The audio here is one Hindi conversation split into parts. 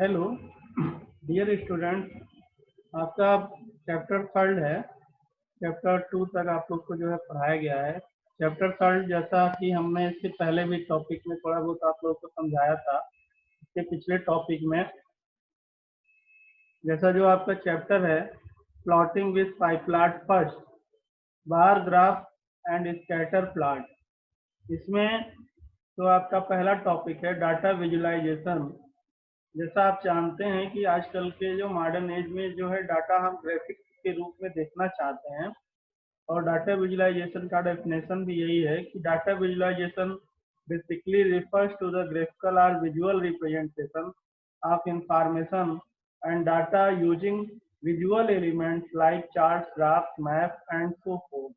हेलो डियर स्टूडेंट, आपका चैप्टर थर्ड है। चैप्टर टू तक आप लोग को जो है पढ़ाया गया है। चैप्टर थर्ड, जैसा कि हमने इसके पहले भी टॉपिक में थोड़ा बहुत आप लोगों को समझाया था, इसके पिछले टॉपिक में, जैसा जो आपका चैप्टर है plotting with pi plot first, bar graph and scatter plot, इसमें तो आपका पहला टॉपिक है डाटा विजुअलाइजेशन। जैसा आप जानते हैं कि आजकल के जो मॉडर्न एज में जो है डाटा हम ग्राफिक्स के रूप में देखना चाहते हैं, और डाटा विजुअलाइजेशन का डेफिनेशन भी यही है कि data visualisation basically refers to the graphical और visual representation of information and data using visual elements like charts, graphs, map and so forth.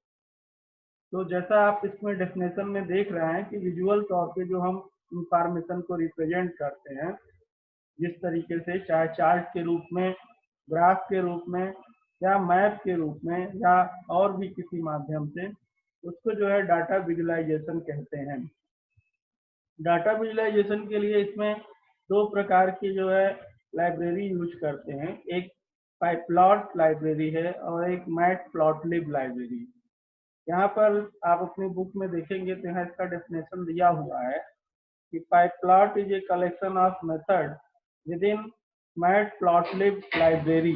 तो जैसा आप इसमें डेफिनेशन में देख रहे हैं कि विजुअल तौर पे जो हम इंफॉर्मेशन को रिप्रेजेंट करते हैं, जिस तरीके से चाहे चार्ट के रूप में, ग्राफ के रूप में, या मैप के रूप में, या और भी किसी माध्यम से, उसको जो है डाटा विजुअलाइजेशन कहते हैं। डाटा विजुअलाइजेशन के लिए इसमें दो प्रकार की जो है लाइब्रेरी यूज करते हैं। एक पाइप्लॉट लाइब्रेरी है और एक मैटप्लॉटलिब लाइब्रेरी। यहाँ पर आप अपनी बुक में देखेंगे तो यहाँ इसका डेफिनेशन दिया हुआ है कि PyPlot is a collection of methods within Matplotlib library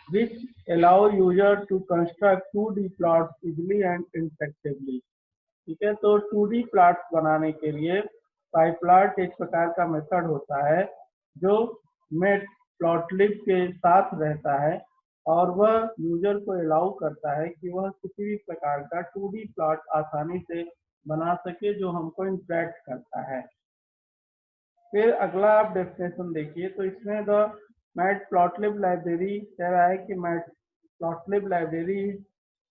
which allow user to construct 2D plots easily and interactively। ठीक है, तो 2D प्लॉट्स बनाने के लिए PyPlot एक प्रकार का मेथड होता है जो Matplotlib के साथ रहता है, और वह यूजर को अलाउ करता है कि वह किसी भी प्रकार का 2D प्लॉट आसानी से बना सके जो हमको इंटरेक्ट करता है। फिर अगला आप डेफिनेशन देखिए तो इसमें द मैटप्लॉटलिब लाइब्रेरी कह रहा है कि matplotlib library is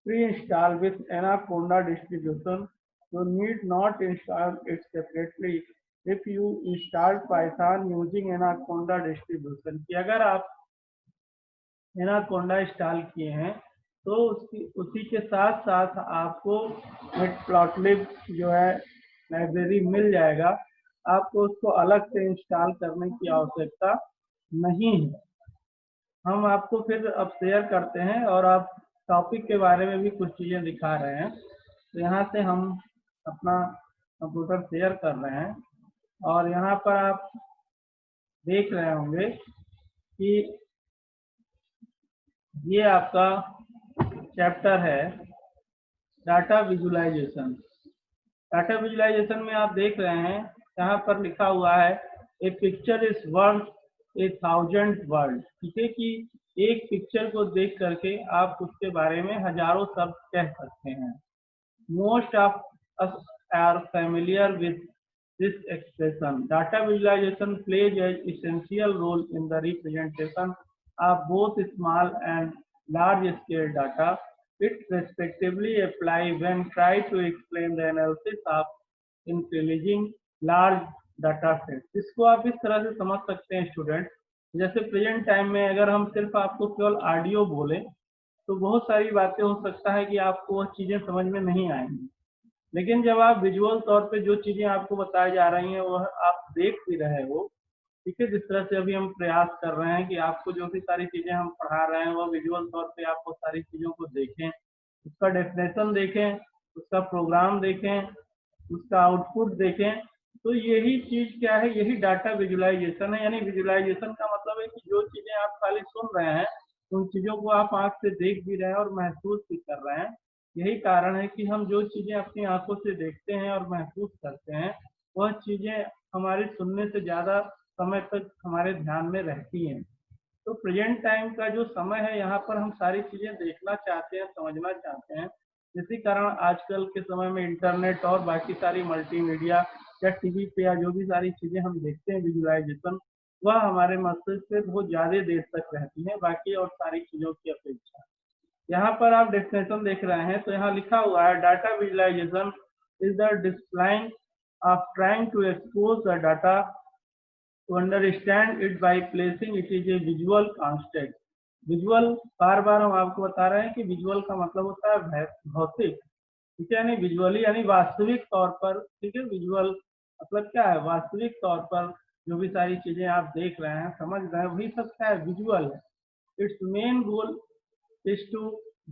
pre install with anaconda distribution, you need not install it separately if you install Python using Anaconda distribution। कि अगर आप एनाकोंडा इंस्टॉल किए हैं तो उसी के साथ साथ आपको मैटप्लॉटलिब जो है लाइब्रेरी मिल जाएगा, आपको उसको अलग से इंस्टॉल करने की आवश्यकता नहीं है। हम आपको फिर अब शेयर करते हैं और आप टॉपिक के बारे में भी कुछ चीज़ें दिखा रहे हैं। तो यहाँ से हम अपना कंप्यूटर शेयर कर रहे हैं और यहाँ पर आप देख रहे होंगे कि ये आपका चैप्टर है डाटा विजुअलाइजेशन। डाटा विजुअलाइजेशन में आप देख रहे हैं यहाँ पर लिखा हुआ है a picture is worth a 1000 word. ठीक है, कि एक पिक्चर को देख करके आप उसके बारे में हजारों शब्द कह सकते हैं। Most of us are familiar with this expression. Data visualization plays an essential role in the representation of both small and large scale data. It respectively apply when try to explain the analysis of intelligent large data sets। इसको आप इस तरह से समझ सकते हैं स्टूडेंट, जैसे प्रेजेंट टाइम में अगर हम सिर्फ आपको केवल ऑडियो बोले तो बहुत सारी बातें हो सकता है कि आपको वह चीज़ें समझ में नहीं आएंगी, लेकिन जब आप विजुअल तौर पे जो चीज़ें आपको बताई जा रही हैं वह आप देख भी रहे हो। ठीक है, जिस तरह से अभी हम प्रयास कर रहे हैं कि आपको जो भी सारी चीज़ें हम पढ़ा रहे हैं वह विजुअल तौर पे आप वो सारी चीज़ों को देखें, उसका डेफिनेशन देखें, उसका प्रोग्राम देखें, उसका आउटपुट देखें। तो यही चीज़ क्या है, यही डाटा विजुअलाइजेशन है। यानी विजुअलाइजेशन का मतलब है कि जो चीज़ें आप खाली सुन रहे हैं उन चीज़ों को आप आँख से देख भी रहे हैं और महसूस भी कर रहे हैं। यही कारण है कि हम जो चीज़ें अपनी आंखों से देखते हैं और महसूस करते हैं वह चीज़ें हमारे सुनने से ज़्यादा समय तक हमारे ध्यान में रहती हैं। तो प्रेजेंट टाइम का जो समय है यहाँ पर हम सारी चीज़ें देखना चाहते हैं, समझना चाहते हैं। इसी कारण आजकल के समय में इंटरनेट और बाकी सारी मल्टीमीडिया या टीवी पे या जो भी सारी चीज़ें हम देखते हैं विजुअलाइजेशन, वह हमारे मस्तिष्क पे बहुत ज़्यादा देर तक रहती है बाकी और सारी चीज़ों की अपेक्षा। यहाँ पर आप डेफिनेशन देख रहे हैं तो यहाँ लिखा हुआ है data visualization is the displaying of trying to expose the data to understand it by placing it is a visual construct। Visual बार बार हम आपको बता रहे हैं कि विजुअल का मतलब होता है भौतिक। ठीक है, यानी विजुअली यानी वास्तविक तौर पर। ठीक है, विजुअल मतलब क्या है, वास्तविक तौर पर जो भी सारी चीजें आप देख रहे हैं, समझ रहे हैं, वही सब क्या है, विजुअल है। It's main goal is to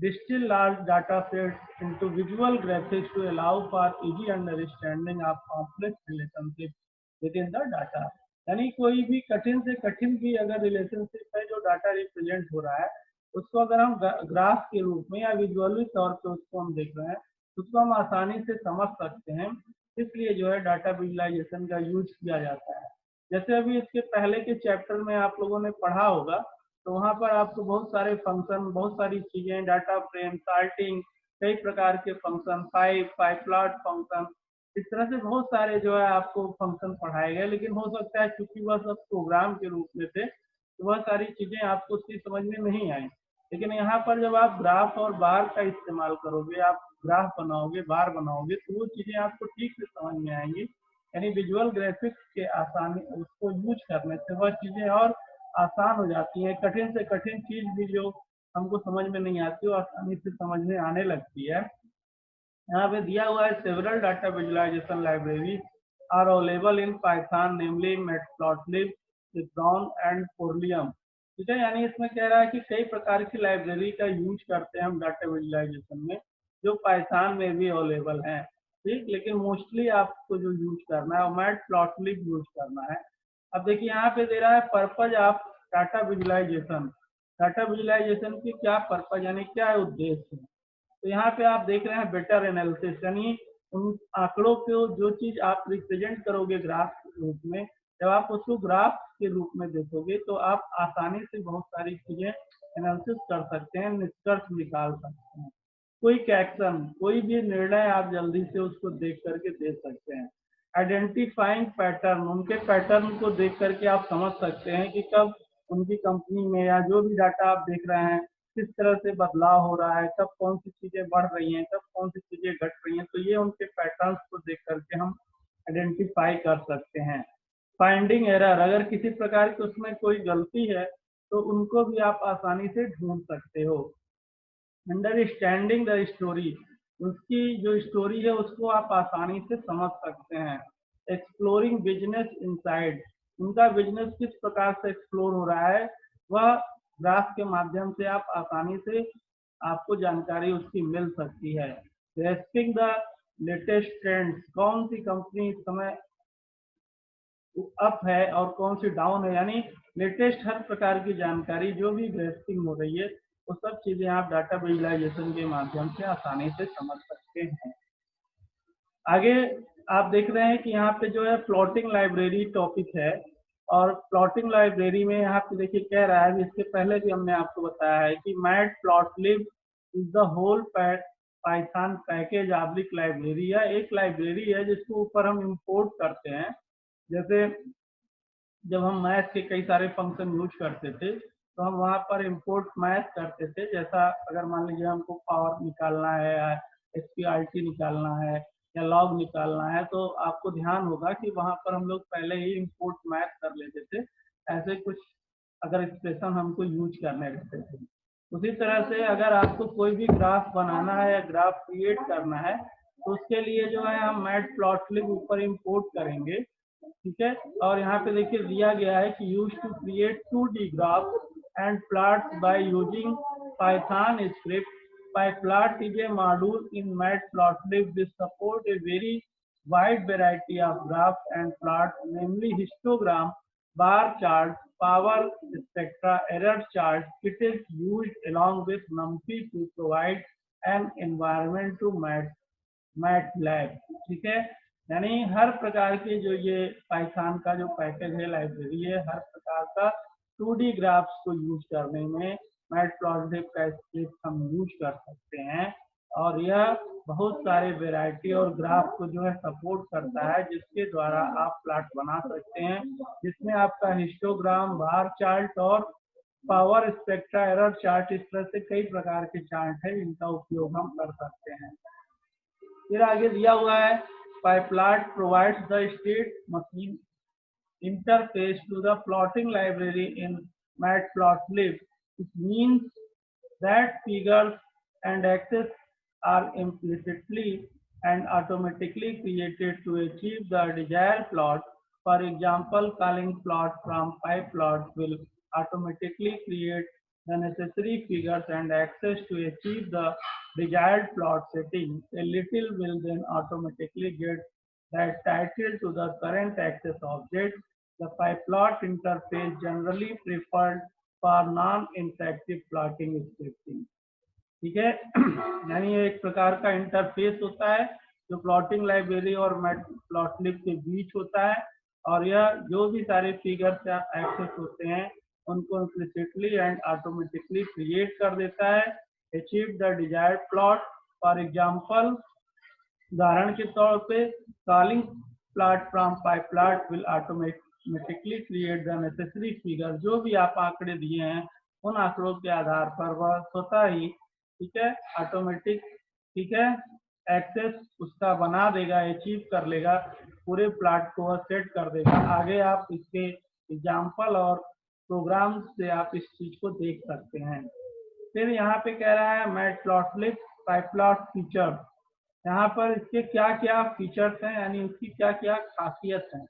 distill large data sets into visual graphics to allow for easy understanding of complex relationships within the data। यानी कोई भी कठिन से कठिन भी अगर रिलेशनशिप है जो डाटा रिप्रेजेंट हो रहा है, उसको अगर हम ग्राफ के रूप में या विजुअली तौर पे उसको हम देख रहे हैं, उसको हम आसानी से समझ सकते हैं। इसलिए जो है डाटा विजुअलाइजेशन का यूज किया जाता है। जैसे अभी इसके पहले के चैप्टर में आप लोगों ने पढ़ा होगा, तो वहां पर आपको बहुत सारे फंक्शन, बहुत सारी चीजें, डाटा फ्रेम, सार्टिंग, कई प्रकार के फंक्शन, फाइव प्लॉट फंक्शन, इस तरह से बहुत सारे जो है आपको फंक्शन पढ़ाए गए। लेकिन हो सकता है क्योंकि वह सब प्रोग्राम के रूप में थे, तो वह सारी चीजें आपको उसकी समझ में नहीं आई। लेकिन यहाँ पर जब आप ग्राफ और बार का इस्तेमाल करोगे, आप ग्राफ बनाओगे, बार बनाओगे, तो वो चीजें आपको ठीक से समझ में आएंगी। यानी विजुअल ग्राफिक्स के आसानी उसको यूज करने से वह चीजें और आसान हो जाती है। कठिन से कठिन चीज भी जो हमको समझ में नहीं आती, वो आसानी से समझ में आने लगती है। यहाँ पे दिया हुआ है, several data visualisation library are available in Python, namely matplotlib, seaborn and folium. ठीक है, यानी इसमें कह रहा है कि कई प्रकार की लाइब्रेरी का यूज करते हैं हम डाटा विजुअलाइजेशन में, जो पाइथन में भी अवेलेबल हैं। ठीक, लेकिन मोस्टली आपको जो यूज करना है वो मैटप्लॉटलिब यूज करना है। अब देखिए यहाँ पे दे रहा है purpose of data visualization. Data visualization की क्या पर्पज, यानी क्या उद्देश्य है। तो यहाँ पे आप देख रहे हैं बेटर एनालिसिस, यानी उन आंकड़ों को, जो चीज आप रिप्रेजेंट करोगे ग्राफ के रूप में, जब आप उसको ग्राफ के रूप में देखोगे तो आप आसानी से बहुत सारी चीजें एनालिसिस कर सकते हैं, निष्कर्ष निकाल सकते हैं। क्विक एक्शन, कोई भी निर्णय आप जल्दी से उसको देख करके दे सकते हैं। आइडेंटिफाइंग पैटर्न, उनके पैटर्न को देख करके आप समझ सकते हैं कि कब उनकी कंपनी में या जो भी डाटा आप देख रहे हैं किस तरह से बदलाव हो रहा है, कब कौन सी चीजें बढ़ रही हैं, कब कौन सी चीजें घट रही हैं। तो ये उनके पैटर्न्स को देख करके हम आइडेंटिफाई कर सकते हैं। फाइंडिंग एरर, अगर किसी प्रकार की उसमें कोई गलती है तो उनको भी आप आसानी से ढूंढ सकते हो। अंडरस्टैंडिंग द स्टोरी, उसकी जो स्टोरी है उसको आप आसानी से समझ सकते हैं। एक्सप्लोरिंग बिजनेस इनसाइड, उनका बिजनेस किस प्रकार से एक्सप्लोर हो रहा है, वह ग्राफ के माध्यम से आप आसानी से आपको जानकारी उसकी मिल सकती है। ग्रेस्पिंग द लेटेस्ट ट्रेंड्स, कौन सी कंपनी इस समय अप है और कौन सी डाउन है, यानी लेटेस्ट हर प्रकार की जानकारी जो भी ग्रेस्पिंग हो रही है, वो सब चीजें आप डाटा विजुअलाइजेशन के माध्यम से आसानी से समझ सकते हैं। आगे आप देख रहे हैं कि यहाँ पे जो है प्लॉटिंग लाइब्रेरी टॉपिक है, और प्लॉटिंग लाइब्रेरी में यहाँ पे देखिए कह रहा है, इसके पहले भी हमने आपको बताया है कि Matplotlib is the whole Python package oblique library. या एक लाइब्रेरी है जिसको ऊपर हम इंपोर्ट करते हैं। जैसे जब हम मैथ के कई सारे फंक्शन यूज करते थे, तो हम वहाँ पर इंपोर्ट मैथ करते थे। जैसा अगर मान लीजिए हमको पावर निकालना है या एसपीआरटी निकालना है या लॉग निकालना है, तो आपको ध्यान होगा कि वहाँ पर हम लोग पहले ही इंपोर्ट मैथ कर लेते थे, ऐसे कुछ अगर एक्सप्रेशन हमको यूज करने रहते थे। उसी तरह से अगर आपको कोई भी ग्राफ बनाना है या ग्राफ क्रिएट करना है, तो उसके लिए जो है हम मैटप्लॉटलिब ऊपर इंपोर्ट करेंगे। ठीक है, और यहाँ पे देखिए दिया गया है कि use to create 2D graph and plots by using Python script. PyPlot is a module in Matplotlib which support a very wide variety of graphs and plots, namely histogram, bar charts, power spectra, error charts. It is used along with NumPy to provide an environment to MATLAB। ठीक है, यानी हर प्रकार के जो ये पाइथन का जो पैकेज है, लाइब्रेरी है, हर प्रकार का 2D ग्राफ्स को यूज करने में मैटप्लॉटलिब का स्क्रिप्ट हम यूज कर सकते हैं। और यह बहुत सारे वेराइटी और ग्राफ को जो है सपोर्ट करता है, जिसके द्वारा आप प्लॉट बना सकते हैं, जिसमें आपका हिस्टोग्राम, बार चार्ट और पावर स्पेक्ट्रा, एरर चार्ट, इस तरह से कई प्रकार के चार्ट है जिनका उपयोग हम कर सकते हैं। फिर आगे दिया हुआ है, PyPlot provides the state machine interface to the plotting library in Matplotlib. It means that figures and axes are implicitly and automatically created to achieve the desired plot. For example, calling plot from PyPlot will automatically create the necessary figures and access to achieve the desired plot setting. A little will then automatically get that title to the current access object. The PyPlot interface generally preferred for non-interactive plotting scripting. ठीक है यानी ये एक प्रकार का इंटरफेस होता है जो प्लॉटिंग लाइब्रेरी और मैटप्लॉटलिब के बीच होता है और यह जो भी सारे फिगर्स एक्सेस होते हैं उनको इम्प्लिसिटली एंड ऑटोमेटिकली क्रिएट कर देता है achieve the desired plot for example उदाहरण के तौर पे calling plot from pyplot will automatically create the necessary figure जो भी आप आंकड़े दिए हैं उन आंकड़ों के आधार पर वह स्वतः ही ठीक है ऑटोमेटिक ठीक है एक्सेस उसका बना देगा अचीव कर लेगा पूरे प्लॉट को वह सेट कर देगा आगे आप इसके एग्जाम्पल और प्रोग्राम से आप इस चीज को देख सकते हैं फिर यहाँ पे कह रहा है मैटप्लॉटलिब पाइप्लॉट फीचर यहाँ पर इसके क्या क्या फीचर्स हैं यानी उसकी क्या क्या खासियत है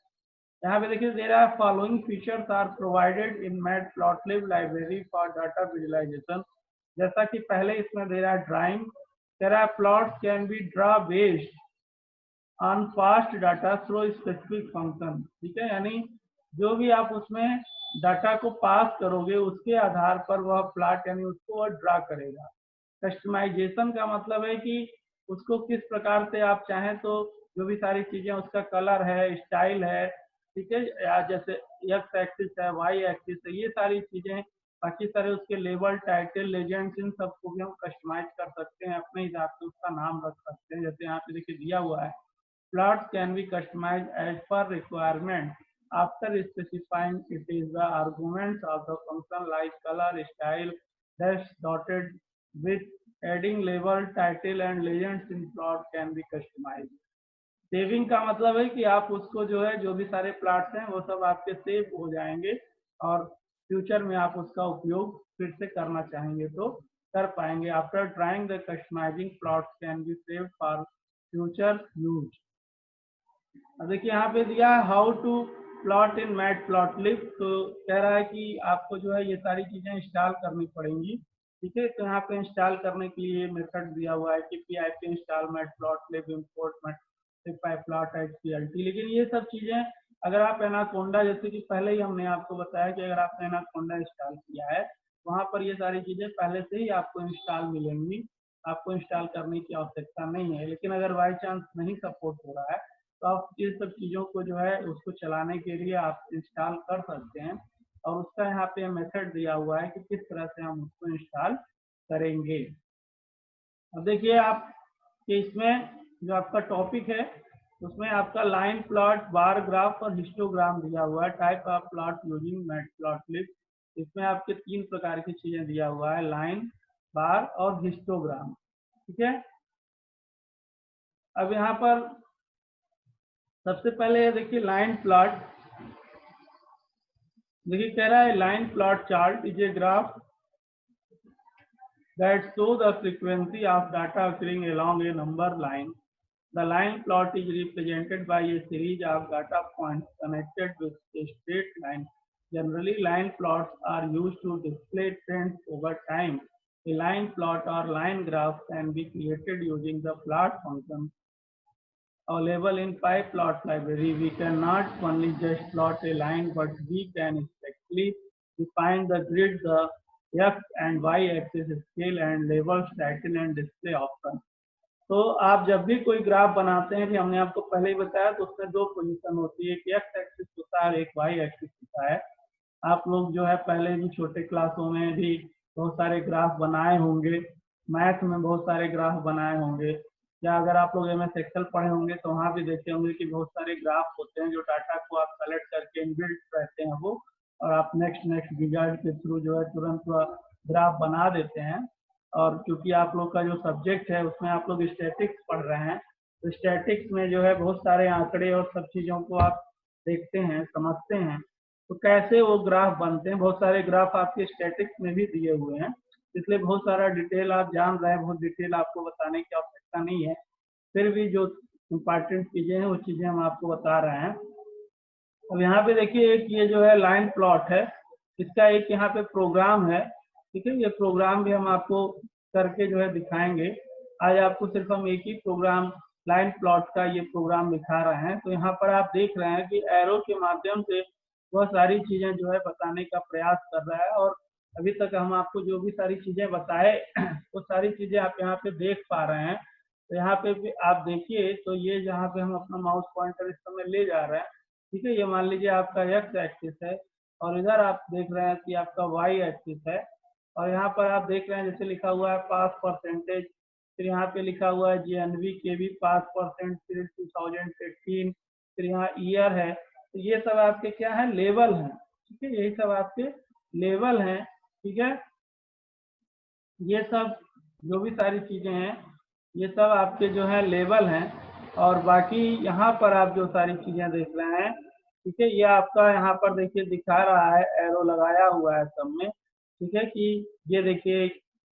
यहाँ पे देखिए दे रहा है following features are provided in Matplotlib library for data visualization जैसा कि पहले इसमें दे रहा है ड्राइंग कह रहा है plot can B draw based on fast data through specific function ठीक है यानी जो भी आप उसमें डाटा को पास करोगे उसके आधार पर वह प्लॉट यानी उसको वह ड्रा करेगा कस्टमाइजेशन का मतलब है कि उसको किस प्रकार से आप चाहें तो जो भी सारी चीजें उसका कलर है स्टाइल है ठीक है या जैसे एक्स एक्सिस है वाई एक्सिस है ये सारी चीजें बाकी सारे उसके लेबल टाइटल लेजेंड्स इन सबको भी हम कस्टमाइज कर सकते हैं अपने हिसाब से उसका नाम रख सकते हैं जैसे यहाँ पे देखिए दिया हुआ है plots can be customize as per requirement after specifying it is the arguments of the function like colour style dash dotted with adding label title and legends in plot can be customize saving का मतलब है कि आप उसको जो है जो भी सारे प्लॉट्स हैं वो सब आपके सेव हो जाएंगे और फ्यूचर में आप उसका उपयोग फिर से करना चाहेंगे तो कर पाएंगे after trying the customizing plots can be saved for future use अब देखिए यहाँ पे दिया है how to plot in Matplotlib तो कह रहा है कि आपको जो है ये सारी चीजें इंस्टॉल करनी पड़ेंगी ठीक है तो यहाँ पे इंस्टॉल करने के लिए मेथड दिया हुआ है कि pip install matplotlib import matplot लेकिन ये सब चीजें अगर आप एनाकोंडा जैसे कि पहले ही हमने आपको बताया कि अगर आपने एनाकोंडा इंस्टॉल किया है वहां पर ये सारी चीजें पहले से ही आपको इंस्टॉल मिलेंगी आपको इंस्टॉल करने की आवश्यकता नहीं है लेकिन अगर बाई चांस नहीं सपोर्ट हो रहा है तो आप ये सब चीजों को जो है उसको चलाने के लिए आप इंस्टॉल कर सकते हैं और उसका यहाँ पे मेथड दिया हुआ है कि किस तरह से हम उसको इंस्टॉल करेंगे अब देखिए आप कि इसमें जो आपका टॉपिक है उसमें आपका लाइन प्लॉट बार ग्राफ और हिस्टोग्राम दिया हुआ है type of plot using matplotlib इसमें आपके 3 प्रकार की चीजें दिया हुआ है लाइन बार और हिस्टोग्राम ठीक है अब यहाँ पर सबसे पहले देखिए लाइन प्लॉट देखिए कह रहा है line plot chart is a graph that show the frequency of data occurring along a number line. The line plot is represented by a series of data points connected with a straight line. Generally, line plots are used to display trends over time. A line plot or line graph can be created using the plot function available in PyPlot library. We cannot only just plot a line, but we can specifically define the grid, the X and Y axis scale and labels title and display option. तो आप जब भी कोई ग्राफ बनाते हैं कि हमने आपको पहले ही बताया तो उसमें 2 पोजीशन होती है एक एक्स एक्सिस होता है और एक वाई एक्सिस होता है आप लोग जो है पहले भी छोटे क्लासों में भी बहुत सारे ग्राफ बनाए होंगे मैथ में बहुत सारे ग्राफ बनाए होंगे या अगर आप लोग MS एक्सेल पढ़े होंगे तो वहाँ भी देखे होंगे कि बहुत सारे ग्राफ होते हैं जो डाटा को आप कलेक्ट करके इनबिल्ट रहते हैं वो और आप नेक्स्ट विजार्ड के थ्रू जो है तुरंत ग्राफ बना देते हैं और क्योंकि आप लोग का जो सब्जेक्ट है उसमें आप लोग स्टैटिक्स पढ़ रहे हैं तो स्टैटिक्स में जो है बहुत सारे आंकड़े और सब चीज़ों को आप देखते हैं समझते हैं तो कैसे वो ग्राफ बनते हैं बहुत सारे ग्राफ आपके स्टैटिक्स में भी दिए हुए हैं इसलिए बहुत सारा डिटेल आप जान रहे हैं बहुत डिटेल आपको बताने की आवश्यकता नहीं है फिर भी जो इम्पोर्टेंट चीजें हैं वो चीजें हम आपको बता रहे हैं। अब यहाँ पे देखिए एक ये जो है लाइन प्लॉट है, इसका एक यहाँ पे प्रोग्राम है, ठीक है। ये प्रोग्राम भी हम आपको करके जो है दिखाएंगे। आज आपको सिर्फ हम एक ही प्रोग्राम लाइन प्लॉट का ये प्रोग्राम दिखा रहे हैं। तो यहाँ पर आप देख रहे हैं कि एरो के माध्यम से वह सारी चीजें जो है बताने का प्रयास कर रहा है, और अभी तक हम आपको जो भी सारी चीजें बताए वो सारी चीजें आप यहाँ पे देख पा रहे हैं। तो यहाँ पे भी आप देखिए, तो ये जहाँ पे हम अपना माउस पॉइंटर इस समय ले जा रहे हैं, ठीक है। ये मान लीजिए आपका एक्स एक्सिस है, और इधर आप देख रहे हैं कि आपका वाई एक्सिस है, और यहाँ पर आप देख रहे हैं जैसे लिखा हुआ है पास परसेंटेज, फिर यहाँ पे लिखा हुआ है GNV KB पास परसेंट, फिर 2018, फिर यहाँ ईयर है। तो ये सब आपके क्या है, लेवल हैं, ठीक है। यही सब आपके लेवल हैं, ठीक है। ये सब जो भी सारी चीजें हैं ये सब आपके जो है लेवल हैं। और बाकी यहाँ पर आप जो सारी चीजें देख रहे हैं, ठीक है, ये आपका यहाँ पर देखिए दिखा रहा है, एरो लगाया हुआ है सब में, ठीक है। कि ये देखिए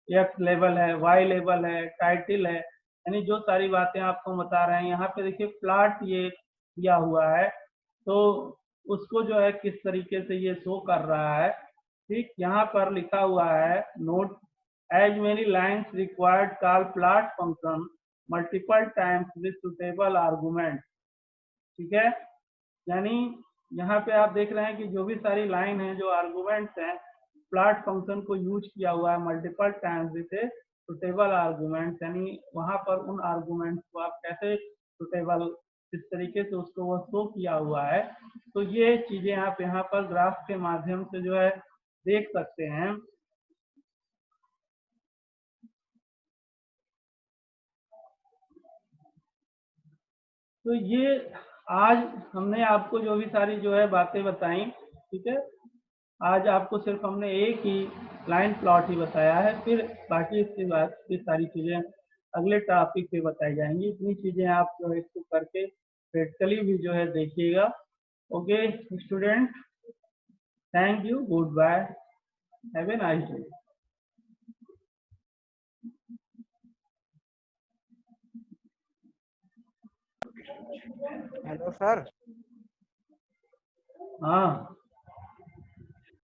एक्स लेवल है, वाई लेवल है, टाइटल है, यानी जो सारी बातें आपको बता रहे हैं। यहाँ पे देखिए प्लॉट ये दिया हुआ है, तो उसको जो है किस तरीके से ये शो कर रहा है, ठीक। यहाँ पर लिखा हुआ है note as many lines required call plot function multiple times with suitable argument, ठीक है। यानी यहाँ पे आप देख रहे हैं कि जो भी सारी लाइन है, जो आर्गुमेंट्स हैं, प्लॉट फंक्शन को यूज किया हुआ है multiple times with suitable arguments, यानी वहां पर उन आर्गुमेंट्स को आप कैसे सुटेबल इस तरीके से उसको वो शो किया हुआ है। तो ये चीजें आप यहाँ पर ग्राफ के माध्यम से जो है देख सकते हैं। तो ये आज हमने आपको जो भी सारी जो है बातें बताई, ठीक है। आज आपको सिर्फ हमने एक ही लाइन प्लॉट ही बताया है, फिर बाकी इसके बाद की सारी चीजें अगले टॉपिक पे बताई जाएंगी। इतनी चीजें आप जो है इसको करके प्रैक्टिकली भी जो है देखिएगा। Okay student, thank you, good bye, have a nice day. Hello sir. हाँ